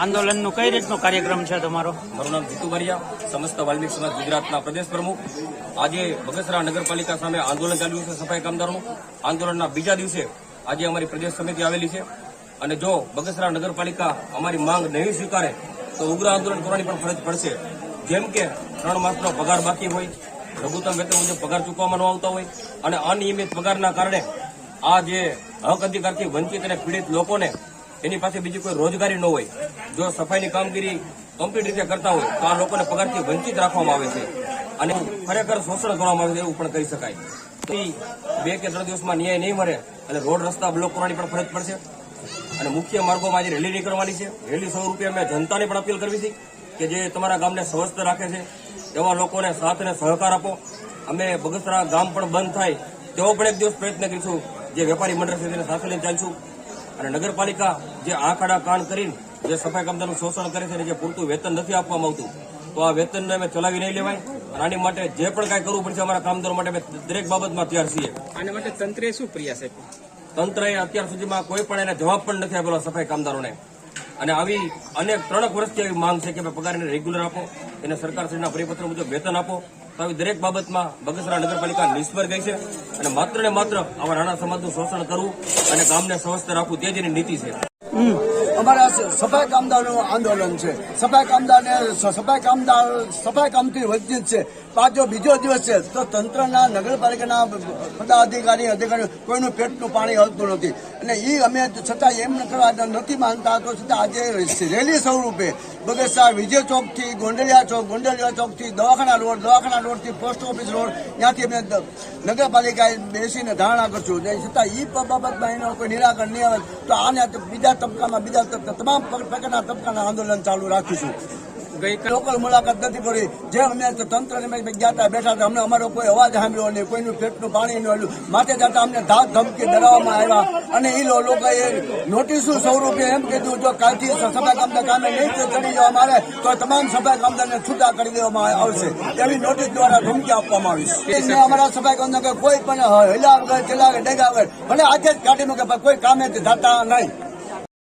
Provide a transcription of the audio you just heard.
આંદોલનનો કઈ રીતનો કાર્યક્રમ છે તમારો? મારું નામ જીતુ બારિયા, સમસ્ત વાલ્મીકી સમાજ ગુજરાતના પ્રદેશ પ્રમુખ. આજે બગસરા નગરપાલિકા સામે આંદોલન ચાલ્યું છે સફાઈ કામદારોનું. આંદોલનના બીજા દિવસે આજે અમારી પ્રદેશ સમિતિ આવેલી છે અને જો બગસરા નગરપાલિકા અમારી માંગ નહીં સ્વીકારે તો ઉગ્ર આંદોલન કરવાની પણ ફરજ પડશે. જેમ કે 3 માસનો પગાર બાકી હોય, લઘુત્તમ વેતન મુજબ પગાર ચૂકવવામાં ન આવતા હોય અને અનિયમિત પગારના કારણે આ જે હક અધિકારથી વંચિત અને પીડિત લોકોને એની પાસે બીજી કોઈ રોજગારી ન હોય. જો સફાઈની કામગીરી કમ્પ્લીટ રીતે કરતા હોય તો આ લોકોને પગારથી વંચિત રાખવામાં આવે છે અને ખરેખર શોષણ કરવામાં આવે છે એવું પણ કહી શકાય. તો 2 કે 3 દિવસમાં ન્યાય નહીં મળે અને રોડ રસ્તા બ્લોક કરવાની પણ ફરજ પડશે અને મુખ્ય માર્ગોમાં આજે રેલી નીકળવાની છે. રેલી સ્વરૂપે અમે જનતાને પણ અપીલ કરવી હતી કે જે તમારા ગામને સ્વસ્થ રાખે છે એવા લોકોને સાથ અને સહકાર આપો. અમે બગસરા ગામ પણ બંધ થાય તેવો પણ એક દિવસ પ્રયત્ન કરીશું. જે વેપારી મંડળ છે તેને સાથે લઈને ચાલશું અને નગરપાલિકા જે આંખાડા કાન કરીને જે સફાઈ કામદારનું શોષણ કરે છે અને જે પૂરતું વેતન નથી આપવામાં આવતું તો આ વેતનને અમે ચલાવી નહીં લેવાય અને આની માટે જે પણ કાંઈ કરવું પડશે અમારા કામદારો માટે અમે દરેક બાબતમાં તૈયાર છીએ. આના માટે તંત્રે શું પ્રયાસ આપ્યો? તંત્રએ અત્યાર સુધીમાં કોઈ પણ એને જવાબ પણ નથી આપેલો સફાઈ કામદારોને અને આવી અનેક 3 વર્ષથી એવી માંગ છે કે પગારને રેગ્યુલર આપો, એને સરકારશ્રીના પરિપત્ર મુજબ વેતન આપો. તો આવી દરેક બાબતમાં બગસરા નગરપાલિકા નિષ્ફળ ગઈ છે અને માત્ર ને માત્ર આવા નાના સમાજનું શોષણ કરવું અને ગામને સ્વસ્થ રાખવું તે જ એની નીતિ છે. અમારા સફાઈ કામદારોનું આંદોલન છે. સફાઈ કામથી વંચિત છે. પાછો બીજો દિવસ છે તો તંત્રના નગરપાલિકાના અધિકારીઓ કોઈનું પેટનું પાણી હલતું નથી અને એ અમે છતાં એમ કરવા નથી માનતા તો છતાં આજે રેલી સ્વરૂપે બગસરા વિજય ચોકથી ગોંડલિયા ચોકથી દવાખાના રોડથી પોસ્ટ ઓફિસ રોડ ત્યાંથી અમે નગરપાલિકાએ બેસીને ધારણા કરશું. છતાં એ બાબતમાં એનો કોઈ નિરાકરણ નહીં આવે તો આને બીજા તમામ પ્રકારના તબક્કાના આંદોલન ચાલુ રાખીશું. લોકલ મુલાકાત નથી કરી. જે અમે તંત્રને ગયા હતા બેઠા હતા, અમને અમારો કોઈ અવાજ સાંભળ્યો નહીં, કોઈનું પેટનું પાણી ન આવ્યું. માટે જતા અમને ધાક ધમકી ડરાવવામાં આવ્યા અને એ લોકોએ નોટિસો સ્વરૂપે એમ કીધું જો કાલથી સફાઈ કામદાર કામે નહીં ચડી જવામાં આવે તો તમામ સફાઈ કામદારને છૂટા કરી દેવામાં આવશે એવી નોટિસ દ્વારા ધમકી આપવામાં આવી. અમારા સફાઈ કામદાર કોઈ પણ હિલા વગર ચલા ડેગા વગર ભલે આજે જ કાઢી મૂકે કોઈ કામે જતા નહીં.